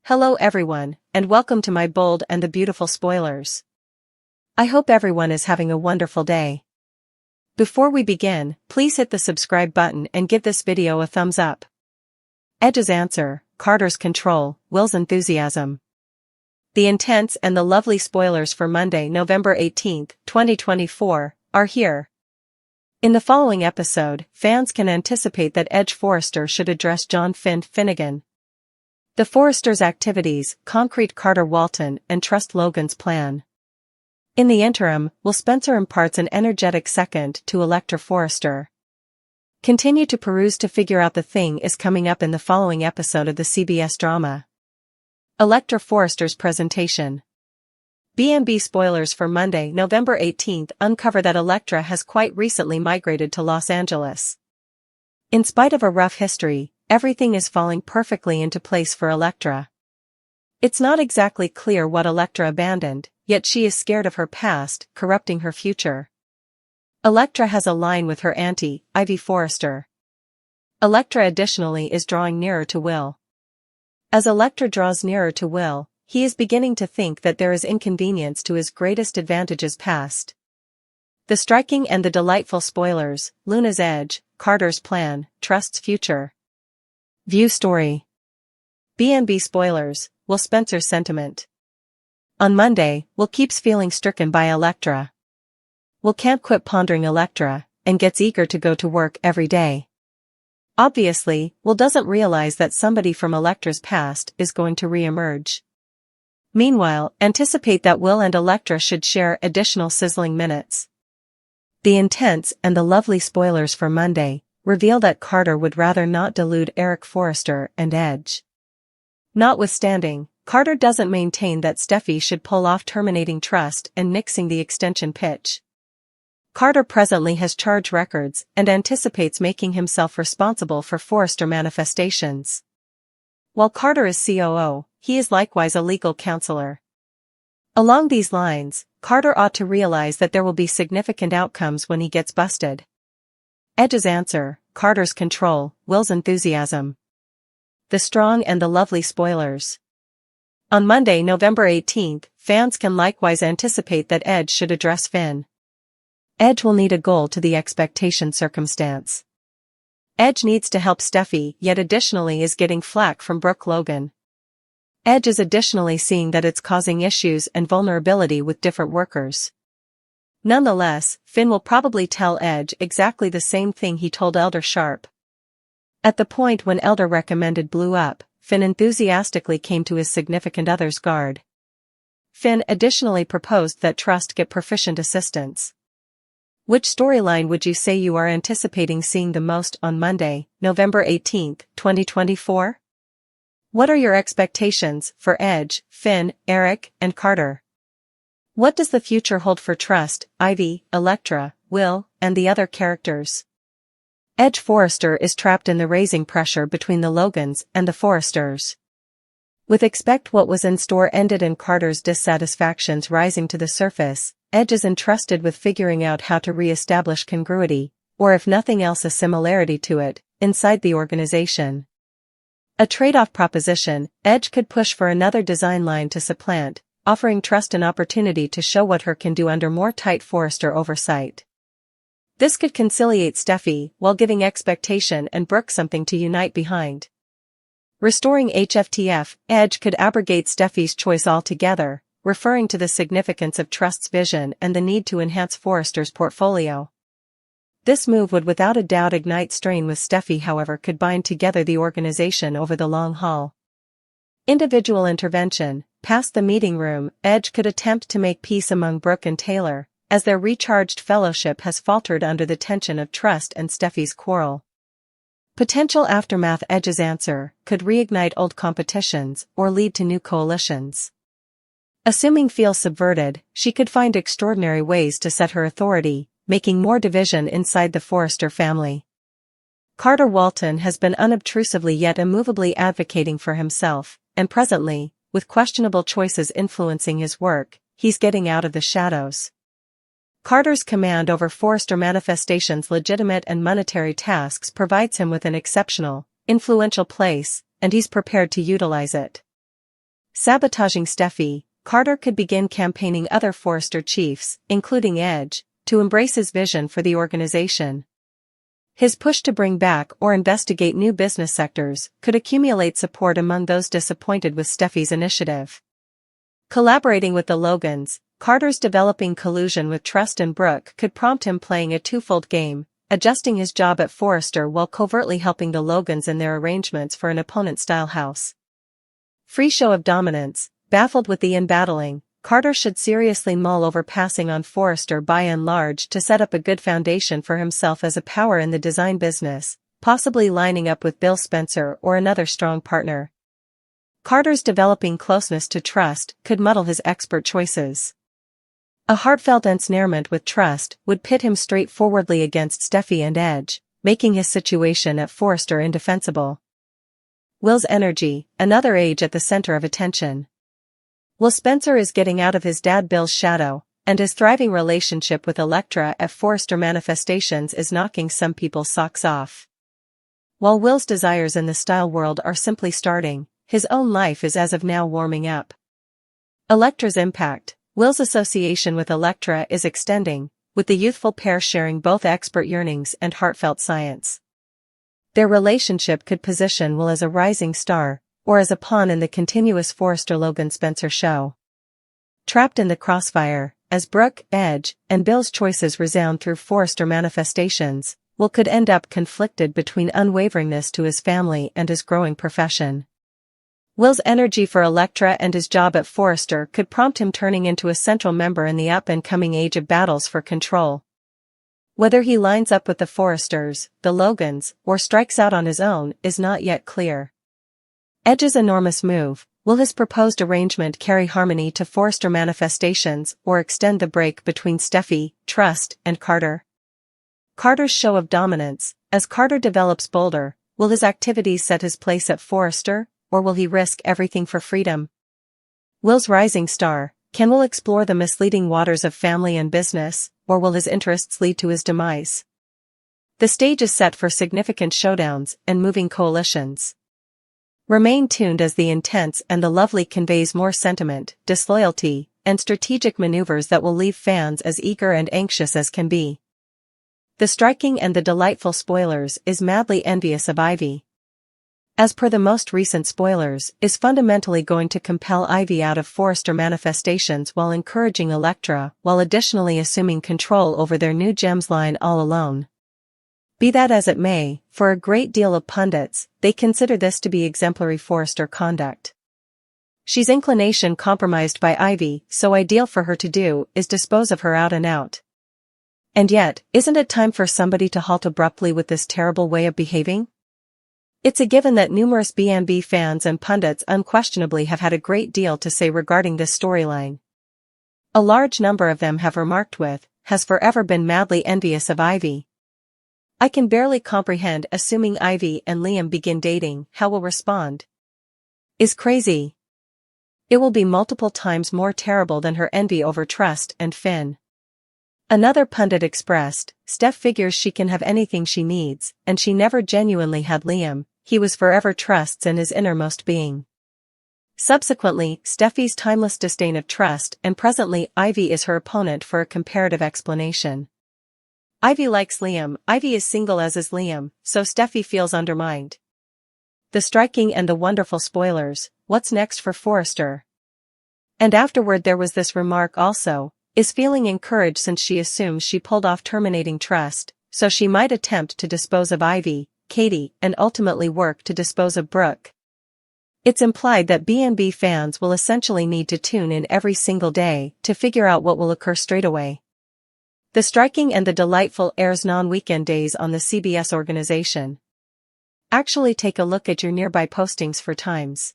Hello everyone, and welcome to my bold and the beautiful spoilers. I hope everyone is having a wonderful day. Before we begin, please hit the subscribe button and give this video a thumbs up. Edge's answer, Carter's control, Will's enthusiasm. The intense and the lovely spoilers for Monday, November 18, 2024, are here. In the following episode, fans can anticipate that Edge Forrester should address John Finnegan. The Forresters' activities, concrete Carter Walton and trust Logan's plan. In the interim, Will Spencer imparts an energetic second to Elektra Forrester. Continue to peruse to figure out the thing is coming up in the following episode of the CBS drama. Elektra Forrester's presentation. BNB spoilers for Monday, November 18 uncover that Elektra has quite recently migrated to Los Angeles. In spite of a rough history, everything is falling perfectly into place for Elektra. It's not exactly clear what Elektra abandoned, yet she is scared of her past, corrupting her future. Elektra has a line with her auntie, Ivy Forrester. Elektra additionally is drawing nearer to Will. As Elektra draws nearer to Will, he is beginning to think that there is inconvenience to his greatest advantages past. The striking and the delightful spoilers, Luna's edge, Carter's plan, Trust's future. View story. BNB spoilers, Will Spencer's sentiment. On Monday, Will keeps feeling stricken by Elektra. Will can't quit pondering Elektra, and gets eager to go to work every day. Obviously, Will doesn't realize that somebody from Elektra's past is going to re-emerge. Meanwhile, anticipate that Will and Elektra should share additional sizzling minutes. The intense and the lovely spoilers for Monday reveal that Carter would rather not delude Eric Forrester and Edge. Notwithstanding, Carter doesn't maintain that Steffi should pull off terminating Trust and nixing the extension pitch. Carter presently has charge records and anticipates making himself responsible for Forrester manifestations. While Carter is COO, he is likewise a legal counselor. Along these lines, Carter ought to realize that there will be significant outcomes when he gets busted. Edge's answer, Carter's control, Will's enthusiasm. The strong and the lovely spoilers. On Monday, November 18, fans can likewise anticipate that Edge should address Finn. Edge will need a goal to the expectation circumstance. Edge needs to help Steffi, yet additionally is getting flack from Brooke Logan. Edge is additionally seeing that it's causing issues and vulnerability with different workers. Nonetheless, Finn will probably tell Edge exactly the same thing he told Elder Sharp. At the point when Elder recommended Blue Up, Finn enthusiastically came to his significant other's guard. Finn additionally proposed that Trust get proficient assistance. Which storyline would you say you are anticipating seeing the most on Monday, November 18, 2024? What are your expectations for Edge, Finn, Eric, and Carter? What does the future hold for Trust, Ivy, Elektra, Will, and the other characters? Edge Forrester is trapped in the raising pressure between the Logans and the Forresters. With expect what was in store ended and Carter's dissatisfactions rising to the surface, Edge is entrusted with figuring out how to re-establish congruity, or if nothing else a similarity to it, inside the organization. A trade-off proposition, Edge could push for another design line to supplant, offering Trust an opportunity to show what her can do under more tight Forrester oversight. This could conciliate Steffi while giving expectation and Brooke something to unite behind. Restoring HFTF, Edge could abrogate Steffi's choice altogether, referring to the significance of Trust's vision and the need to enhance Forrester's portfolio. This move would without a doubt ignite strain with Steffi, however could bind together the organization over the long haul. Individual intervention. Past the meeting room, Edge could attempt to make peace among Brooke and Taylor, as their recharged fellowship has faltered under the tension of Trust and Steffi's quarrel. Potential aftermath. Edge's answer could reignite old competitions or lead to new coalitions. Assuming feels subverted, she could find extraordinary ways to set her authority, making more division inside the Forrester family. Carter Walton has been unobtrusively yet immovably advocating for himself, and presently, with questionable choices influencing his work, he's getting out of the shadows. Carter's command over Forrester Manifestation's legitimate and monetary tasks provides him with an exceptional, influential place, and he's prepared to utilize it. Sabotaging Steffi, Carter could begin campaigning other Forrester chiefs, including Edge, to embrace his vision for the organization. His push to bring back or investigate new business sectors could accumulate support among those disappointed with Steffi's initiative. Collaborating with the Logans, Carter's developing collusion with Trust and Brooke could prompt him playing a twofold game, adjusting his job at Forrester while covertly helping the Logans in their arrangements for an opponent-style house. Free show of dominance. Baffled with the in-battling, Carter should seriously mull over passing on Forrester by and large to set up a good foundation for himself as a power in the design business, possibly lining up with Bill Spencer or another strong partner. Carter's developing closeness to Trust could muddle his expert choices. A heartfelt ensnarement with Trust would pit him straightforwardly against Steffi and Edge, making his situation at Forrester indefensible. Will's energy, another age at the center of attention. Will Spencer is getting out of his dad Bill's shadow, and his thriving relationship with Elektra at Forrester Manifestations is knocking some people's socks off. While Will's desires in the style world are simply starting, his own life is as of now warming up. Elektra's impact. Will's association with Elektra is extending, with the youthful pair sharing both expert yearnings and heartfelt science. Their relationship could position Will as a rising star, or as a pawn in the continuous Forrester-Logan-Spencer show. Trapped in the crossfire, as Brooke, Edge, and Bill's choices resound through Forrester Manifestations, Will could end up conflicted between unwaveringness to his family and his growing profession. Will's energy for Elektra and his job at Forrester could prompt him turning into a central member in the up-and-coming age of battles for control. Whether he lines up with the Forresters, the Logans, or strikes out on his own is not yet clear. Edge's enormous move. Will his proposed arrangement carry harmony to Forrester Manifestations or extend the break between Steffi, Trust, and Carter? Carter's show of dominance. As Carter develops bolder, will his activities set his place at Forrester, or will he risk everything for freedom? Will's rising star. Can Will explore the misleading waters of family and business, or will his interests lead to his demise? The stage is set for significant showdowns and moving coalitions. Remain tuned as the intense and the lovely conveys more sentiment, disloyalty, and strategic maneuvers that will leave fans as eager and anxious as can be. The striking and the delightful spoilers is madly envious of Ivy. As per the most recent spoilers, is fundamentally going to compel Ivy out of Forrester Manifestations while encouraging Elektra, while additionally assuming control over their new Gems line all alone. Be that as it may, for a great deal of pundits, they consider this to be exemplary Forrester conduct. She's inclination compromised by Ivy, so ideal for her to do is dispose of her out and out. And yet, isn't it time for somebody to halt abruptly with this terrible way of behaving? It's a given that numerous BNB fans and pundits unquestionably have had a great deal to say regarding this storyline. A large number of them have remarked with, has forever been madly envious of Ivy. I can barely comprehend assuming Ivy and Liam begin dating, how will respond? Is crazy. It will be multiple times more terrible than her envy over Trust and Finn. Another pundit expressed, Steph figures she can have anything she needs, and she never genuinely had Liam, he was forever Trust's in his innermost being. Subsequently, Steffi's timeless disdain of Trust and presently Ivy is her opponent for a comparative explanation. Ivy likes Liam, Ivy is single as is Liam, so Steffi feels undermined. The striking and the wonderful spoilers, what's next for Forrester? And afterward there was this remark also, is feeling encouraged since she assumes she pulled off terminating Trust, so she might attempt to dispose of Ivy, Katie, and ultimately work to dispose of Brooke. It's implied that BNB fans will essentially need to tune in every single day to figure out what will occur straight away. The striking and the delightful airs non-weekend days on the CBS organization. Actually take a look at your nearby postings for times.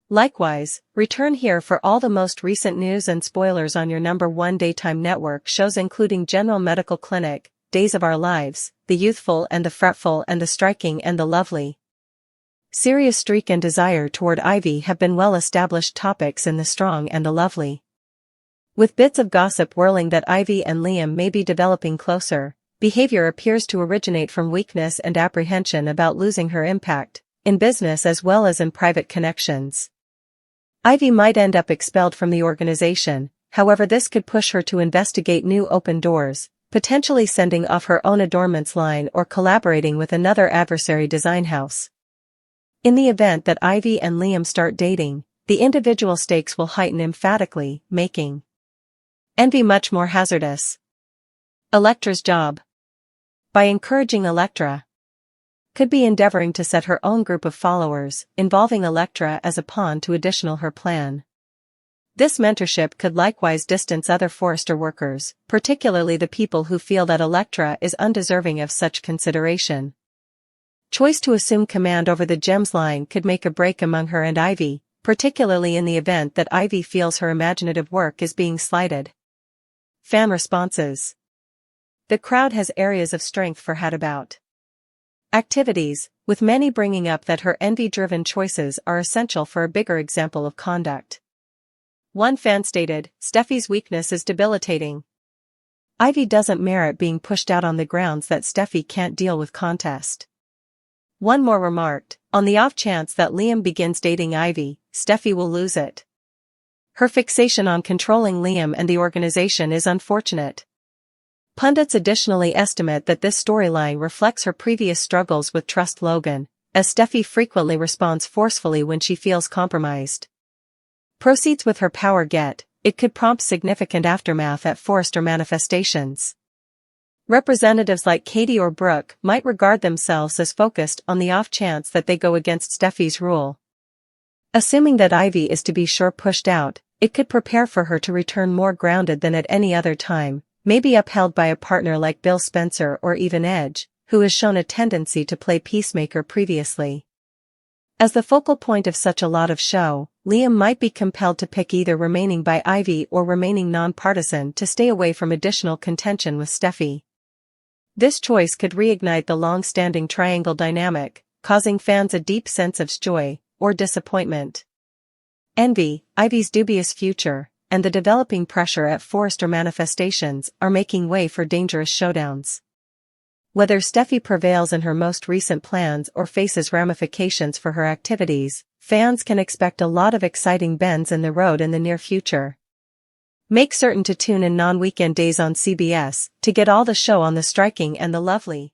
Likewise, return here for all the most recent news and spoilers on your #1 daytime network shows including General Medical Clinic, Days of Our Lives, The Youthful and the Fretful and the Striking and the Lovely. Serious streak and desire toward Ivy have been well-established topics in The Strong and the Lovely. With bits of gossip whirling that Ivy and Liam may be developing closer, behavior appears to originate from weakness and apprehension about losing her impact, in business as well as in private connections. Ivy might end up expelled from the organization, however this could push her to investigate new open doors, potentially sending off her own adornments line or collaborating with another adversary design house. In the event that Ivy and Liam start dating, the individual stakes will heighten emphatically, making envy much more hazardous. Elektra's job. By encouraging Elektra, could be endeavoring to set her own group of followers, involving Elektra as a pawn to additional her plan. This mentorship could likewise distance other Forrester workers, particularly the people who feel that Elektra is undeserving of such consideration. Choice to assume command over the Gems line could make a break among her and Ivy, particularly in the event that Ivy feels her imaginative work is being slighted. Fan responses. The crowd has areas of strength for Hadabout activities, with many bringing up that her envy-driven choices are essential for a bigger example of conduct. One fan stated, "Steffi's weakness is debilitating. Ivy doesn't merit being pushed out on the grounds that Steffi can't deal with contest." One more remarked, "On the off chance that Liam begins dating Ivy, Steffi will lose it. Her fixation on controlling Liam and the organization is unfortunate." Pundits additionally estimate that this storyline reflects her previous struggles with Trust Logan, as Steffi frequently responds forcefully when she feels compromised. Proceeds with her power get, it could prompt significant aftermath at Forrester manifestations. Representatives like Katie or Brooke might regard themselves as focused on the off chance that they go against Steffi's rule. Assuming that Ivy is to be sure pushed out, it could prepare for her to return more grounded than at any other time, maybe upheld by a partner like Bill Spencer or even Edge, who has shown a tendency to play peacemaker previously. As the focal point of such a lot of show, Liam might be compelled to pick either remaining by Ivy or remaining non-partisan to stay away from additional contention with Steffi. This choice could reignite the long-standing triangle dynamic, causing fans a deep sense of joy or disappointment. Envy, Ivy's dubious future, and the developing pressure at Forrester manifestations are making way for dangerous showdowns. Whether Steffi prevails in her most recent plans or faces ramifications for her activities, fans can expect a lot of exciting bends in the road in the near future. Make certain to tune in non-weekend days on CBS to get all the show on the striking and the lovely.